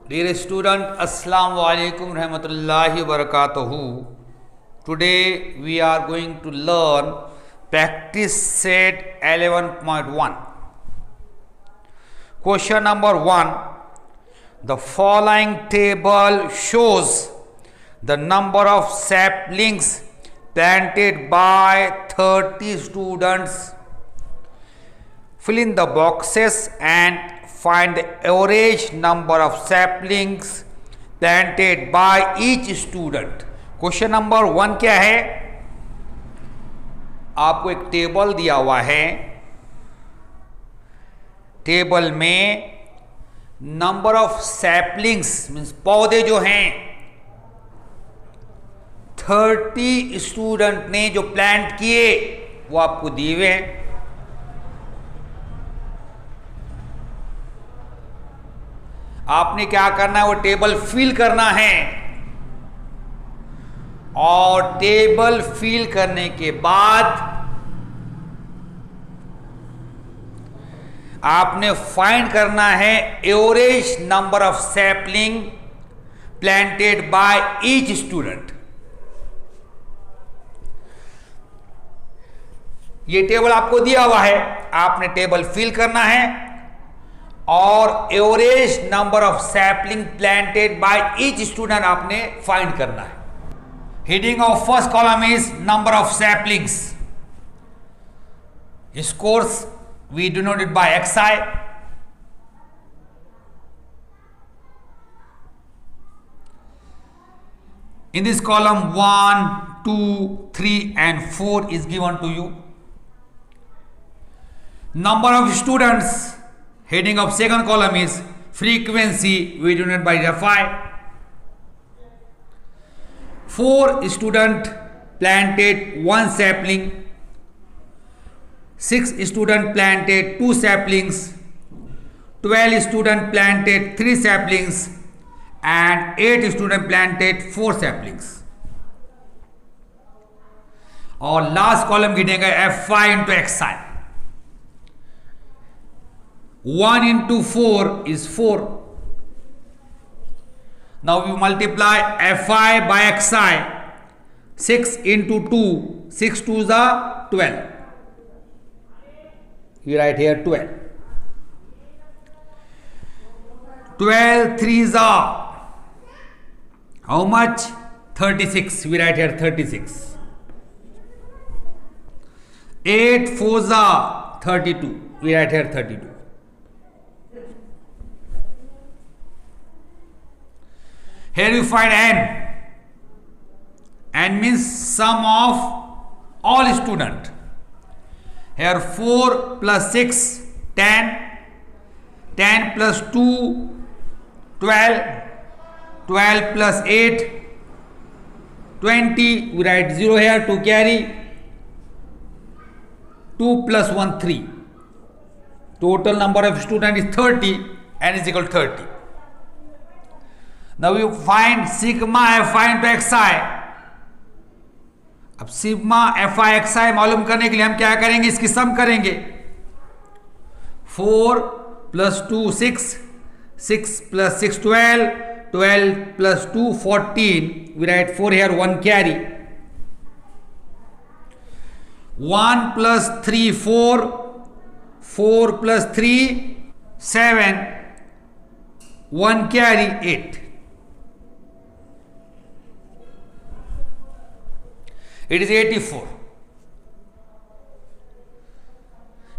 Dear student, Assalamu alaikum rahmatullahi wa barakatuhu. Today we are going to learn practice set 11.1. Question number 1. The following table shows the number of saplings planted by 30 students. Fill in the boxes and find the average number of saplings planted by each student. Question number 1 क्या है? आपको एक table दिया हुआ है. Table में number of saplings means पौधे जो हैं 30 स्टूडेंट ने जो प्लांट किए वो आपको दिए हुए हैं. आपने क्या करना है? वो टेबल फिल करना है और टेबल फिल करने के बाद आपने फाइंड करना है average number of sapling planted by each student. ये टेबल आपको दिया हुआ है, आपने टेबल फिल करना है और average number of sapling planted by each student आपने फाइंड करना है. Heading of first column is number of saplings. Scores we denoted by xi. In this column 1, 2, 3 and 4 is given to you. Number of students. Heading of second column is frequency, we denote by Fi. 4 student planted 1 sapling, 6 student planted 2 saplings, 12 student planted 3 saplings and 8 student planted 4 saplings. और last column गिनेगा Fi into xi. 1 into 4 is 4. Now we multiply Fi by xi. 6 into 2, 6 2s are 12. We write here 12. 12 3s are how much? 36. We write here 36. 8 4s are 32. We write here 32. Here you find n. N means sum of all student. Here 4 plus 6 10, 10 plus 2 12, 12 plus 8 20. We write 0 here to carry. 2 plus 1 3. Total number of student is 30. N is equal to 30. Now you find sigma Fi into xi. अब sigma Fi xi मालूम करने के लिए हम क्या करेंगे? इसकी सम करेंगे. 4 plus 2 6, 6 plus 6 12, 12 plus 2 14. We write 4 here, 1 carry. 1 plus 3 4, 4 plus 3 7, 1 carry 8. It is 84.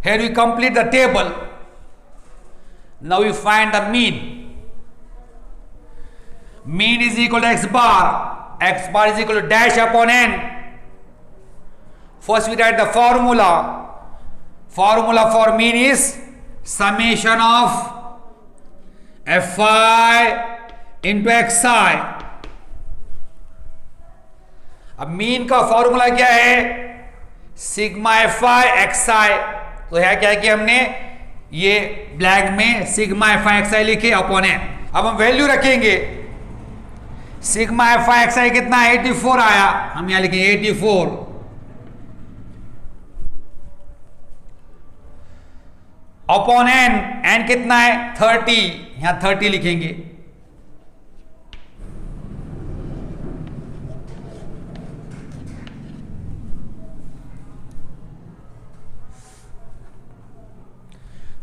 Here we complete the table. Now we find the mean. Mean is equal to x bar. X bar is equal to dash upon n. First we write the formula. Formula for mean is summation of Fi into xi. अब mean का formula क्या है? Sigma Fi xi. तो है क्या कि हमने ये ब्लैक में सिग्मा Fi xi लिखे अपॉन n. अब हम वैल्यू रखेंगे. सिग्मा Fi xi कितना? 84 आया. हम यहां लिखेंगे 84 अपॉन n. n कितना है? 30. यहां 30 लिखेंगे.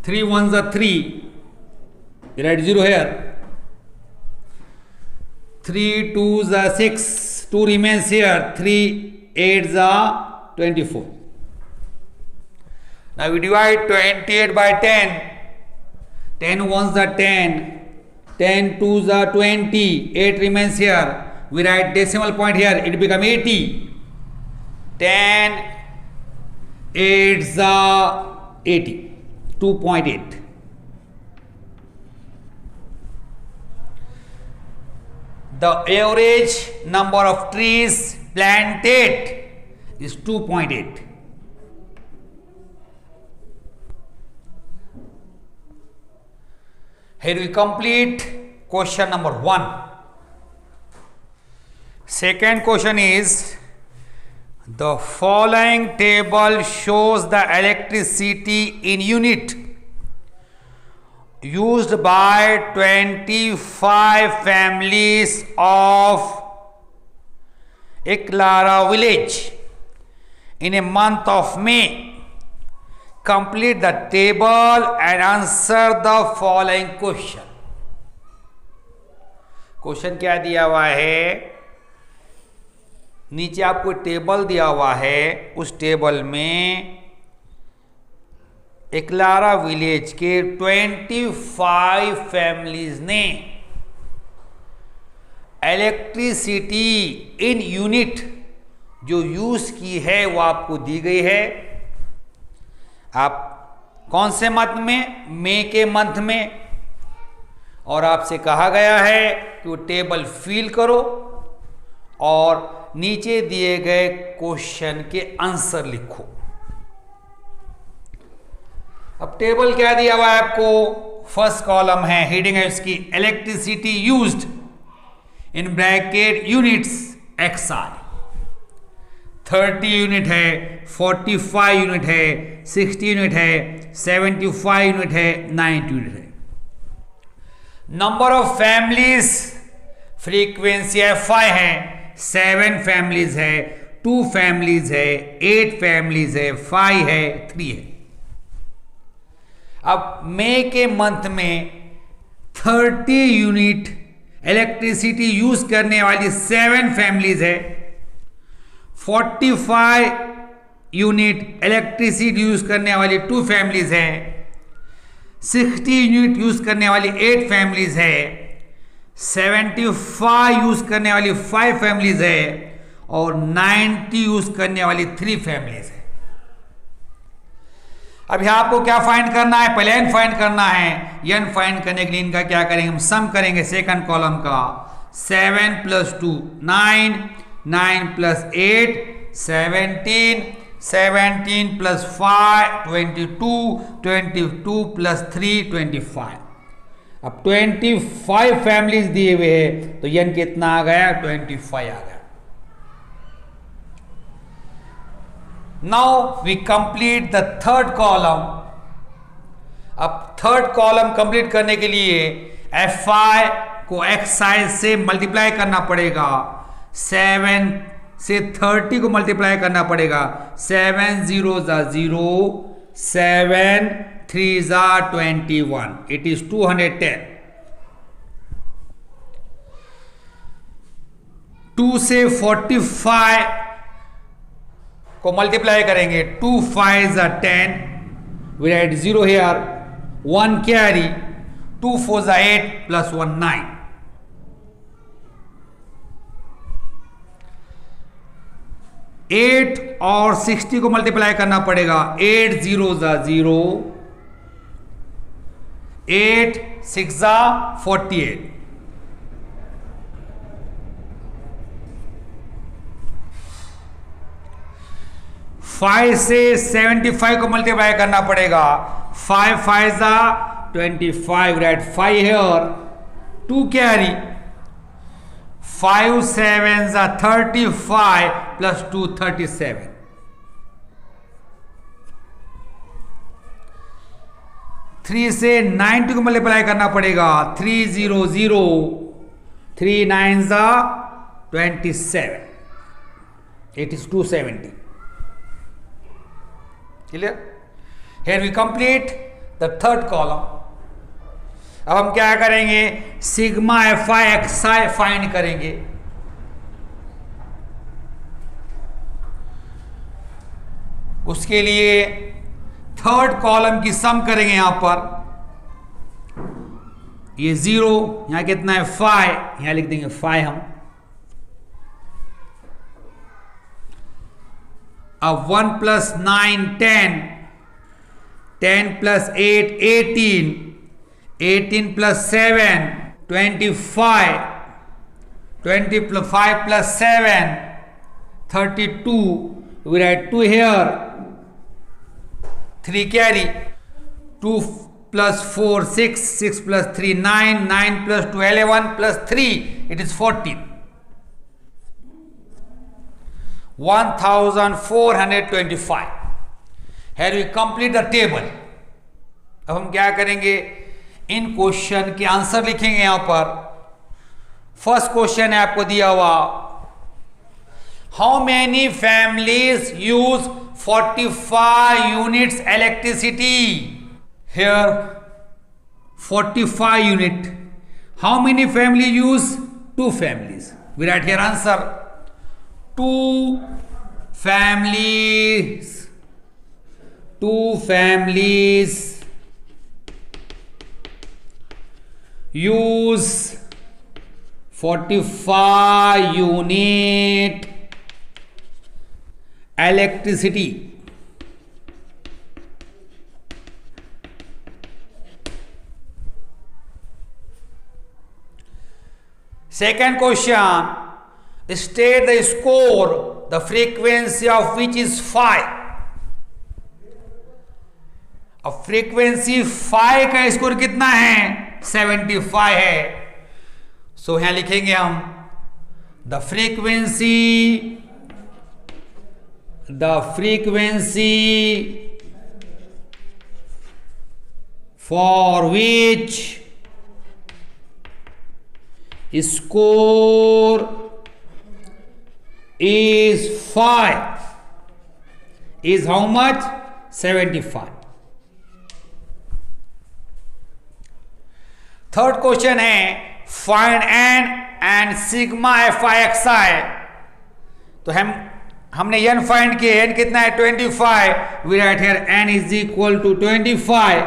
3 ones are 3. We write 0 here. 3 twos are 6. 2 remains here. 3 eights are 24. Now we divide 28 by 10. 10 ones are 10. 10 twos are 20. 8 remains here. We write decimal point here. It become 80. 10 eights are 80. 2.8. The average number of trees planted is 2.8. Here we complete question number 1. Second question is, the following table shows the electricity in unit used by 25 families of Eklara village in a month of May. Complete the table and answer the following question. Question क्या दिया हुआ है? नीचे आपको table दिया हुआ है. उस टेबल में एकलारा विलेज के 25 फैमिलीज ने इलेक्ट्रिसिटी इन यूनिट जो यूज की है वो आपको दी गई है. आप कौन से मंथ में? मई के मंथ में. और आपसे कहा गया है कि वो टेबल फिल करो और नीचे दिए गए क्वेश्चन के आंसर लिखो. अब टेबल क्या दिया हुआ है आपको? फर्स्ट कॉलम है, हेडिंग है उसकी electricity used in bracket units XI. 30 unit है, 45 यूनिट है, 60 यूनिट है, 75 यूनिट है, 90 यूनिट है. Number of families frequency Fi है, 7 फैमिलीज है, 2 फैमिलीज है, 8 फैमिलीज है, 5 है, 3 है. अब मई के मंथ में 30 यूनिट इलेक्ट्रिसिटी यूज करने वाली 7 फैमिलीज है, 45 यूनिट इलेक्ट्रिसिटी यूज करने वाली 2 फैमिलीज है, 60 यूनिट यूज करने वाली 8 फैमिलीज है, 75 यूज करने वाली 5 फैमिलीज है और 90 यूज करने वाली 3 फैमिलीज है. अब यहां आपको क्या फाइंड करना है? पहले n फाइंड करना है. n फाइंड करने के लिए इनका क्या करेंगे? हम सम करेंगे सेकंड कॉलम का. 7 + 2 9, 9 + 8 17, 17 + 5 22, 22 + 3 25. अब 25 फैमिलीज दिए हुए हैं तो n कितना आ गया? 25 आ गया. Now we complete the third column. अब थर्ड कॉलम कंप्लीट करने के लिए Fi को xi से मल्टीप्लाई करना पड़ेगा. 7 से 30 को मल्टीप्लाई करना पड़ेगा. 7 0s are 0, 7 3s are 21. It is 210. 2 से 45 को मल्टीप्लाई करेंगे. 2 5s are 10. We write 0 here. 1 carry. 2 4s are 8 plus 1 9. 8 और 60 को मल्टीप्लाई करना पड़ेगा. 8 0s are 0. 8 6s are 48. 5 से 75 को मल्टीप्लाई करना पड़ेगा. 5 5s are 25. Write 5 here. 2 carry. 5 7s are 35 plus 2 37. 3 से 90 को मल्टीप्लाई करना पड़ेगा. 3 0 0. 3 9s are 27. It is 270. Clear? Here we complete the third column. अब हम क्या करेंगे, sigma F I x I find करेंगे। उसके लिए थर्ड कॉलम की सम करेंगे। यहां पर ये 0, यहां कितना है 5, यहां लिख देंगे 5 हम। अब 1 + 9 10, 10 + 8 18, 18 + 7 25, 25 + 7 32, we write 2 here, 3 carry, 2 + 4 6, 6 + 3 9, 9 + 2 11 + 3 it is 14, 1425। Here we complete the table। अब हम क्या करेंगे, इन क्वेश्चन के आंसर लिखेंगे। यहां पर फर्स्ट क्वेश्चन है आपको दिया हुआ, how many families use 45 units electricity. Here 45 unit, how many family use, 2 families, we write here answer 2 families, 2 families use 45 unit electricity। Second question, state the score, the frequency of which is 5। अब frequency 5 का score कितना है, 75 है। सो यहां लिखेंगे हम the frequency for which score is 5 is how much, 75। Third question है, find n and sigma F I x I. तो हमने n फाइंड किया, n कितना है 25, we write here n is equal to 25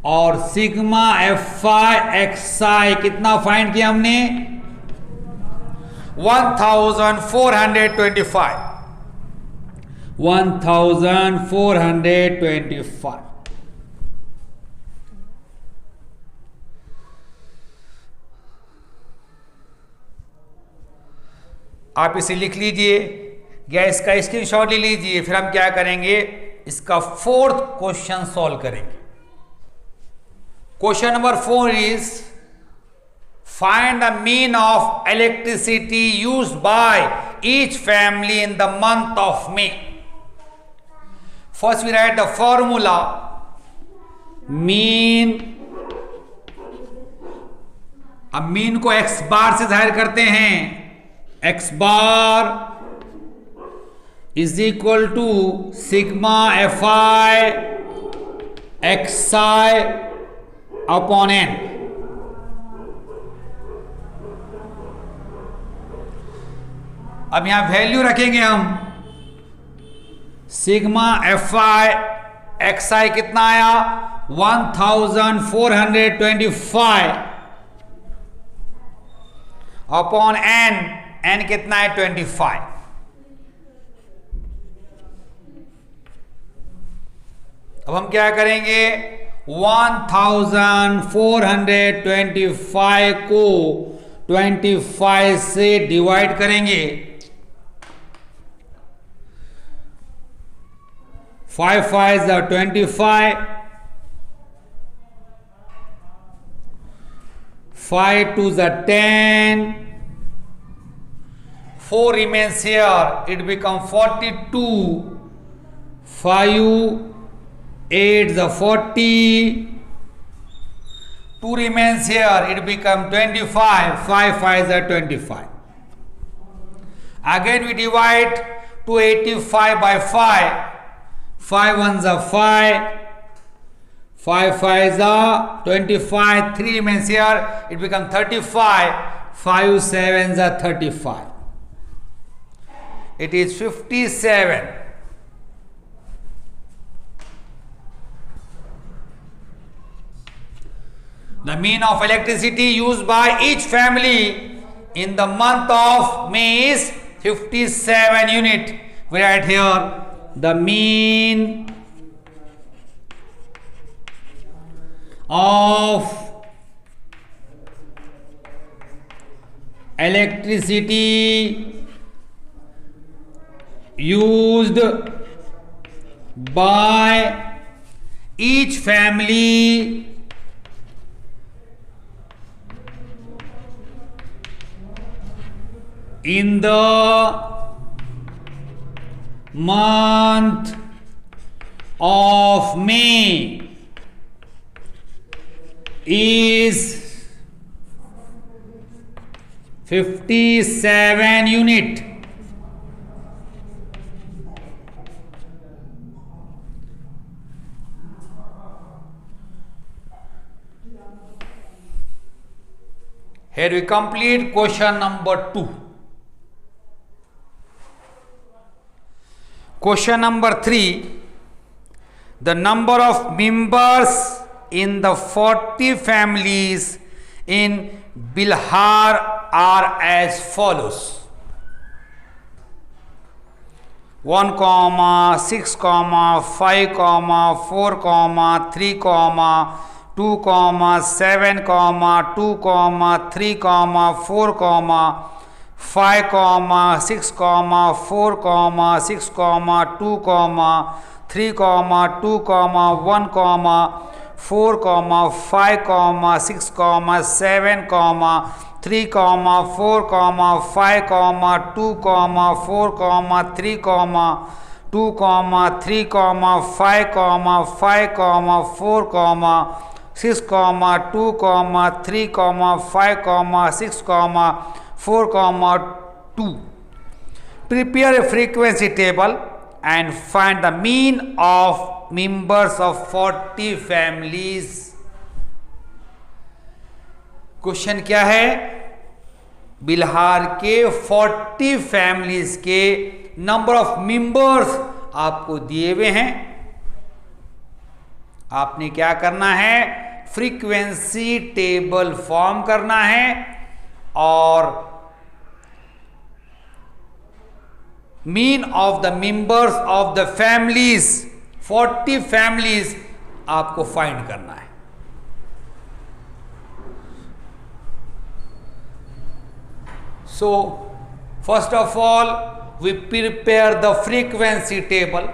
और सिग्मा एफ आई एक्स आई कितना find किया हमने, 1425, 1425। आप इसे लिख लीजिए, गैस का स्क्रीनशॉट ले लीजिए। फिर हम क्या करेंगे, इसका फोर्थ क्वेश्चन सॉल्व करेंगे। Question number 4 is find the mean of electricity used by each family in the month of May. First we write the formula, mean. अब मीन को एक्स बार से जाहिर करते हैं, x bar is equal to sigma F I x i upon n. अब यहां value रखेंगे हम, सिग्मा एफ आई एक्स आई कितना आया 1425 अपॉन एन, एन कितना है 25। अब हम क्या करेंगे, 1425 को 25 से डिवाइड करेंगे। 5 5 is 25, 5 2 is 10, 4 remains here, it becomes 42, 5 8 is 40, 2 remains here, it becomes 25, 5 5 is 25. Again we divide 285 by 5, 5 1s are 5, 5 5 25, 3 remains here, it becomes 35, 5 7 35. It is 57. The mean of electricity used by each family in the month of May is 57 unit. We write here the mean of electricity used by each family in the month of May is 57 unit. Here we complete question number 2. Question number 3. The number of members in the 40 families in Bilhar are as follows: 1, 6, 5, 4, 3, 2, 7, 2, 3, 4, 5, 6, 4, 6, 2, 3, 2, 1, 4, 5, 6, 7, 3, 4, 5, 2, 4, 3, 2, 3, 5, 5, 4, 6, 2, 3, 5, 6, 4, 2. Prepare a frequency table and find the mean of members of 40 families. Question क्या है? बिल्हार के 40 families के number of members आपको दिए हुए हैं. आपने क्या करना है? फ्रीक्वेंसी टेबल फॉर्म करना है और mean of the members of the families 40 families आपको फाइंड करना है. So first of all we prepare the frequency table.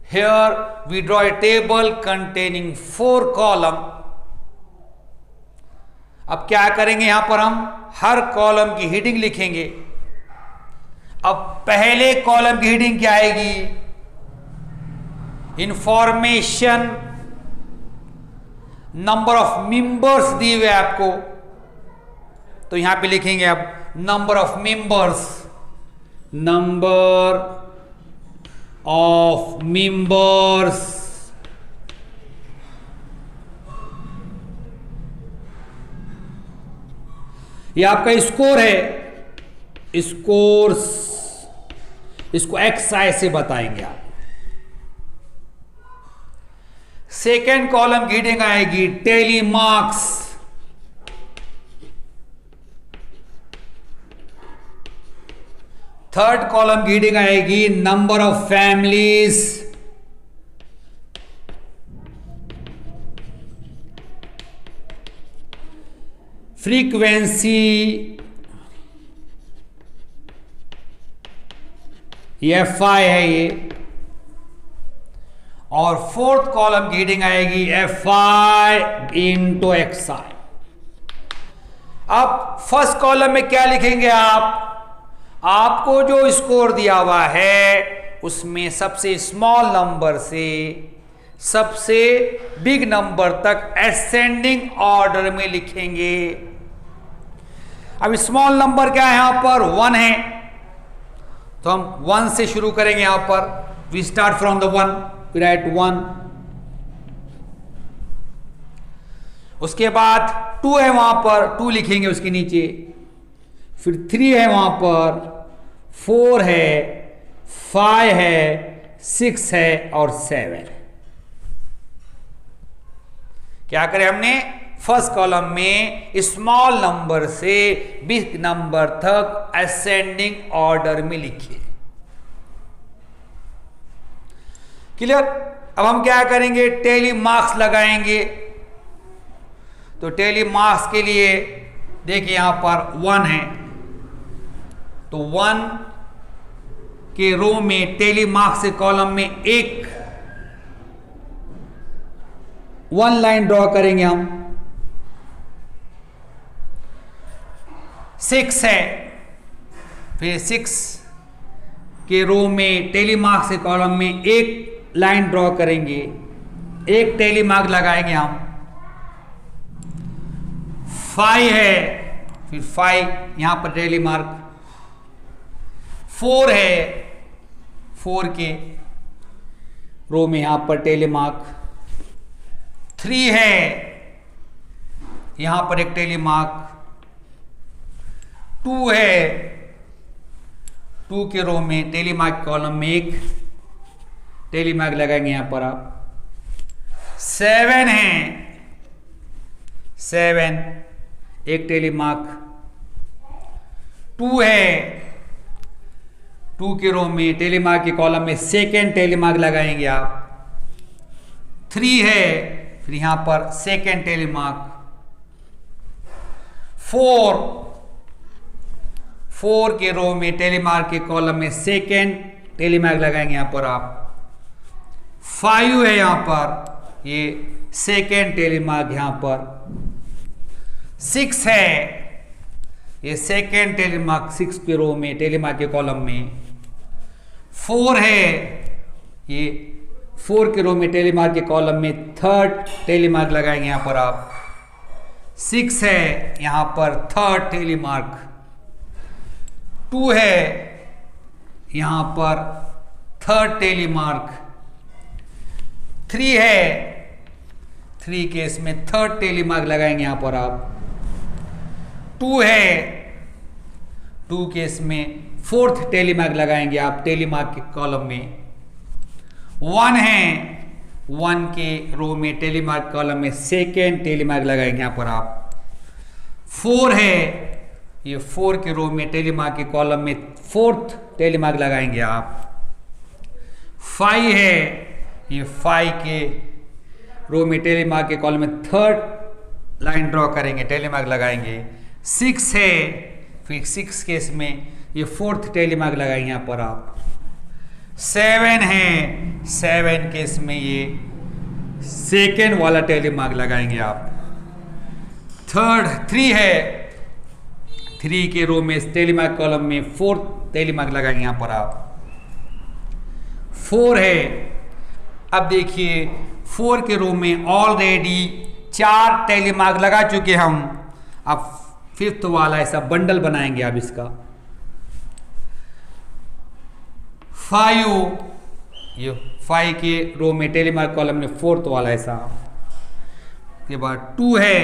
Here we draw a table containing 4 column. अब क्या करेंगे? यहां पर हम हर कॉलम की हेडिंग लिखेंगे. अब पहले कॉलम की हेडिंग क्या आएगी? इंफॉर्मेशन, नंबर ऑफ मेंबर्स दिए हुए आपको, तो यहां पे लिखेंगे अब number of members. Number of members, ये आपका स्कोर है. स्कोर्स, इसको XI से बताएंगे आप. सेकेंड कॉलम की हेडिंग आएगी टेली मार्क्स. थर्ड कॉलम की हेडिंग आएगी number of families. Frequency FI है ये. और फोर्थ कॉलम की हेडिंग आएगी FI इंटू XI. अब फर्स्ट कॉलम में क्या लिखेंगे आप? आपको जो स्कोर दिया हुआ है उसमें सबसे स्मॉल नंबर से सबसे बिग नंबर तक असेंडिंग ऑर्डर में लिखेंगे. अब स्मॉल नंबर क्या है? यहां पर 1 है, तो हम 1 से शुरू करेंगे. यहां पर we start from the 1, we write 1, उसके बाद 2 है वहां पर, 2 लिखेंगे उसके नीचे, फिर 3 है वहां पर, 4 है, 5 है, 6 है और 7 है। क्या करें हमने, फर्स्ट कॉलम में स्मॉल नंबर से बिग नंबर तक असेंडिंग ऑर्डर में लिखिए। क्लियर। अब हम क्या करेंगे, टेली मार्क्स लगाएंगे। तो टेली मार्क्स के लिए देखिए यहां पर 1 है, तो 1 के रो में टेली मार्क्स के कॉलम में एक 1 लाइन ड्रॉ करेंगे हम। 6 है, फिर 6 के रो में टेली मार्क्स के कॉलम में एक लाइन ड्रॉ करेंगे, एक टेली मार्क लगाएंगे हम। 5 है, फिर 5 यहां पर टेली मार्क। 4 है, 4 के रो में यहां पर टेली मार्क। 3 है, यहां पर एक टेली मार्क। 2 है, 2 के रो में टेली मार्क कॉलम में एक टेली मार्क लगाएंगे यहां पर आप। 7 है, 7 एक टेली मार्क। 2 है, 2 के रो में टेली मार्क के कॉलम में सेकेंड टेली मार्क लगाएंगे आप। 3 है, फिर यहां पर सेकेंड टेली मार्क। 4 के रो में टेली मार्क के कॉलम में सेकेंड टेली मार्क लगाएंगे यहां पर आप। 5 है यहां पर, ये सेकेंड टेली मार्क यहां पर। 6 है, ये सेकेंड टेली मार्क 6 के रो में टेली मार्क के कॉलम में। 4 है, ये 4 के रो में टेली मार्क के कॉलम में थर्ड टेली मार्क लगाएंगे यहां पर आप। 6 है, यहां पर थर्ड टेली मार्क। 2 है, यहां पर थर्ड टेली मार्क। 3 है, 3 के इसमें थर्ड टेली मार्क लगाएंगे यहां पर आप। 2 है, 2 के इसमें फोर्थ टेली मार्क लगाएंगे आप टेली मार्क के कॉलम में। 1 है, 1 के रो में टेली मार्क कॉलम में सेकेंड टेली मार्क लगाएंगे यहां पर आप। 4 है, ये 4 के रो में टेली मार्क के कॉलम में फोर्थ टेली मार्क लगाएंगे आप। 5 है, ये 5 के रो में टेली मार्क के कॉलम में थर्ड लाइन ड्रॉ करेंगे, टेली मार्क लगाएंगे। 6 है, फिर 6 के इसमें ये फोर्थ टेली मार्क लगाएंगे यहां पर आप। 7 है, 7 के इसमें ये सेकेंड वाला टेली मार्क लगाएंगे आप। 3 है, 3 के रो में टेली मार्क कॉलम में फोर्थ टेली मार्क लगाएंगे यहां पर आप। 4 है, अब देखिए 4 के रो में ऑलरेडी 4 टेली मार्क लगा चुके हम। अब 5th वाला ऐसा बंडल बनाएंगे आप इसका। 5, ये 5 के रो में टेली मार्क कॉलम में फोर्थ वाला ऐसा। के बाद 2 है,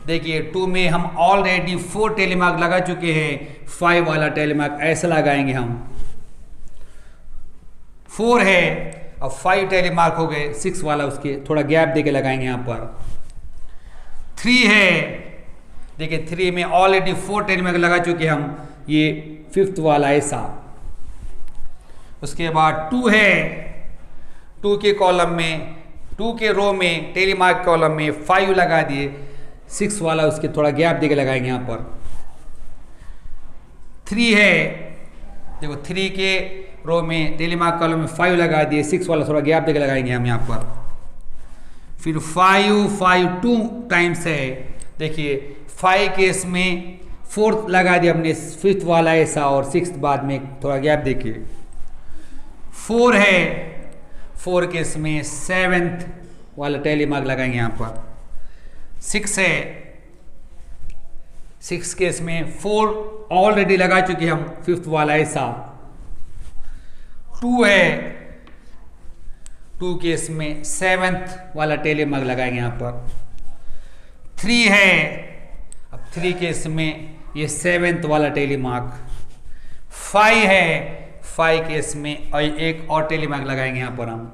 देखिए 2 में हम ऑलरेडी 4 टेली मार्क लगा चुके हैं, 5 वाला टेली मार्क ऐसा लगाएंगे हम। 4 है, अब 5 टेली मार्क हो गए, 6 वाला उसके थोड़ा गैप देके लगाएंगे यहां पर। 3 है, देखिए 3 में ऑलरेडी 4 टेली मार्क लगा चुके हम, ये 5th वाला ऐसा। उसके बाद 2 है, 2 के कॉलम में 2 के रो में टेली मार्क कॉलम में 5 लगा दिए, 6 वाला उसके थोड़ा गैप देके लगाएंगे यहां पर। 3 है, देखो 3 के रो में टेली मार्क कॉलम में 5 लगा दिए, 6 वाला थोड़ा गैप देके लगाएंगे हम यहां पर। फिर 5 2 टाइम्स है, देखिए 5 के इसमें फोर्थ लगा दिया हमने, 5th वाला ऐसा और 6th बाद में थोड़ा गैप देके। 4 है, 4 के इसमें 7th वाला टेली मार्क लगाएंगे यहां पर। 6 है, 6 के इसमें 4 ऑलरेडी लगा चुके हम, 5th वाला ऐसा। 2 है, 2 केस में 7th वाला टेली मार्क लगाएंगे यहाँ पर। 3 है, अब 3 केस में ये 7th वाला टेली मार्क। 5 है, 5 केस में और एक और टेली मार्क लगाएंगे यहाँ पर हम।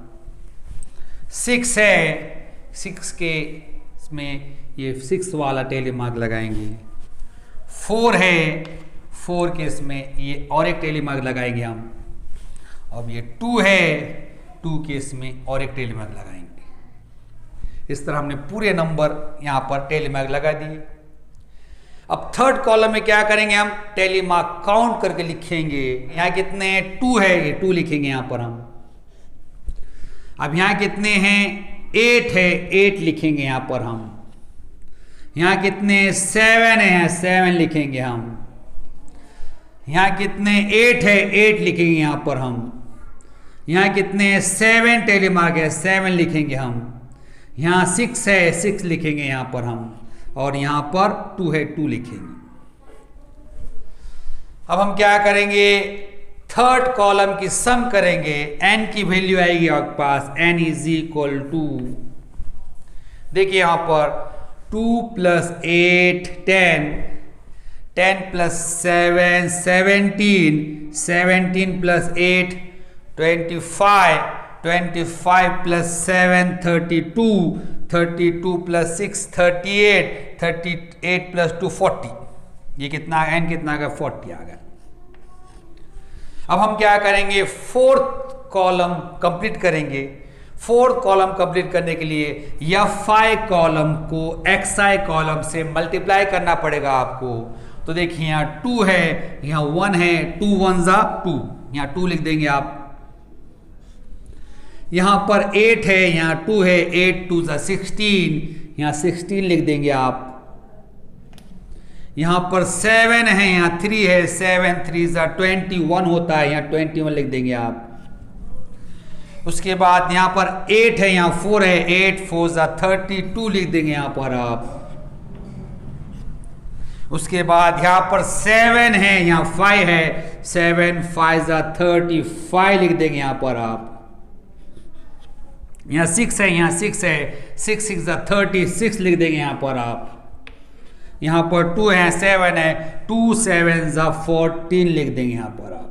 6 है, 6 के में ये 6 वाला टेली मार्क लगाएंगे। 4 है, 4 केस में ये और एक टेली मार्क लगाएंगे हम। अब ये 2 है, 2 केस में और एक टेली मार्क लगाएंगे। इस तरह हमने पूरे नंबर यहाँ पर टेली मार्क लगा दिए। अब थर्ड कॉलम में क्या करेंगे हम, टेली मार्क काउंट करके लिखेंगे। यहाँ कितने हैं, 2 है, ये 2 लिखेंगे यहाँ पर हम। अब यहाँ कितने हैं, 8 है, 8 लिखेंगे यहाँ पर हम। यहाँ कितने 7 है, 7 लिखेंगे हम। यहाँ कितने 8 है, 8 लिखेंगे यहाँ पर हम। यहाँ कितने 7 टेली मार्क है, 7 लिखेंगे हम। यहाँ 6 है, 6 लिखेंगे यहाँ पर हम। और यहाँ पर 2 है, 2 लिखेंगे। अब हम क्या करेंगे, थर्ड कॉलम की सम करेंगे। n की वैल्यू आएगी आपके पास, n इज इक्वल टू, देखिए यहाँ पर 2 + 8 10, 10 + 7 17, 17 + 8 25, 25 + 7 32, 32 + 6 38, 38 + 2 40। ये कितना, n कितना आ गया, 40 आ गया। अब हम क्या करेंगे, फोर्थ कॉलम कंप्लीट करेंगे। फोर्थ कॉलम कंप्लीट करने के लिए fi कॉलम को xi कॉलम से मल्टीप्लाई करना पड़ेगा आपको। तो देखिए यहाँ 2 है, यहाँ 1 है, 2 1 ज़ा 2, यहाँ 2 लिख देंगे आप। यहाँ पर 8 है, यहाँ 2 है, 8 2 ज़ा 16, यहाँ 16 लिख देंगे आप। यहाँ पर 7 है, यहाँ 3 है, 7 3 ज़ा 21 होता है, यहाँ 21 लिख देंगे आप। उसके बाद यहाँ पर 8 है, यहाँ 4 है, 8 4 ज़ा 32 लिख देंगे यहाँ पर आप। उसके बाद यहाँ पर 7 है, यहाँ 5 है, 7 5 ज़ा 35 लिख देंगे यहाँ पर आप। यहाँ 6 है, यहाँ 6 है, 6 6 ज़ा 36 लिख देंगे यहाँ पर आप। यहाँ पर 2 है, 7 है, 2 7 ज़ा 14 लिख देंगे यहाँ पर आप।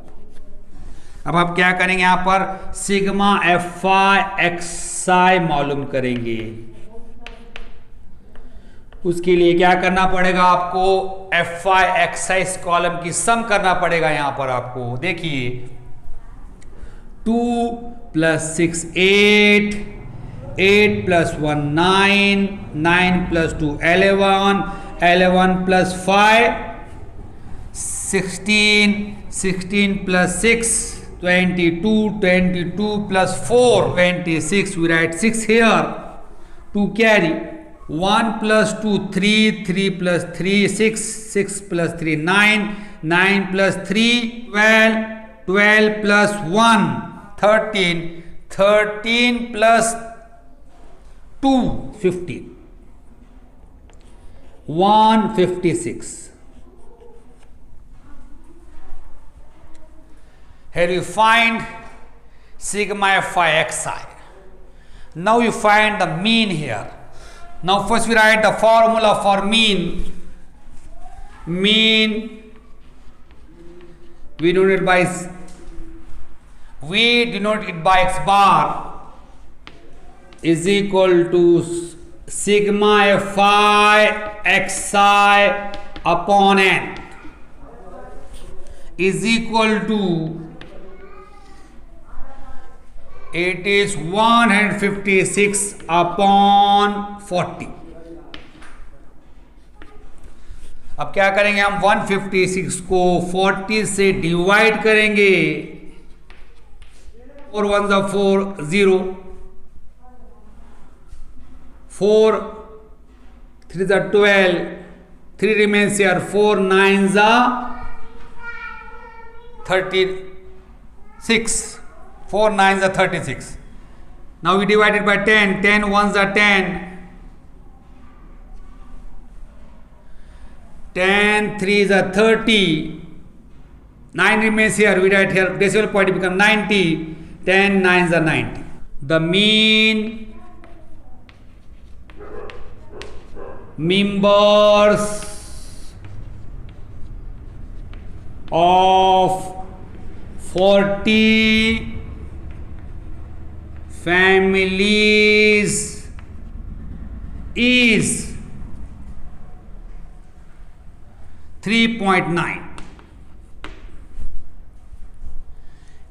अब आप क्या करेंगे, यहाँ पर सिग्मा fi xi मालूम करेंगे। उसके लिए क्या करना पड़ेगा आपको, fi xi इस कॉलम की सम करना पड़ेगा यहाँ पर आपको। देखिए 2 + 6 8, 8 + 1 9, 9 + 2 11, 11 + 5 16, 16 + 6 22, 22 + 4 26, we write 6 here to carry, 1 + 2 3, 3 + 3 6, 6 + 3 9, 9 + 3 12, 12 + 1 13, 13 + 2 15, 156. Here you find sigma fi xi. Now you find the mean here. Now first we write the formula for mean. Mean we denote it by x bar is equal to sigma fi xi upon n is equal to, it is 156 upon 40। अब क्या करेंगे हम, 156 को 40 से divide करेंगे। 4 1 ज़ा 4 0, 4 3 ज़ा 12, 3 remains here, 4 9 ज़ा 36, 4 9 ज़ा 36। Now we divide it by 10, 10 1 ज़ा 10, 10 3 ज़ा 30, 9 remains here, we write here decimal point become 90, 10 9 ज़ा 90। the mean members of 40 families is 3.9.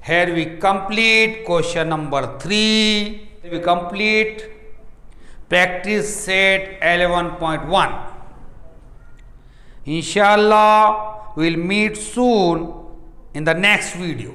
Here we complete question number 3. We complete practice set 11.1. Inshallah, we will meet soon in the next video.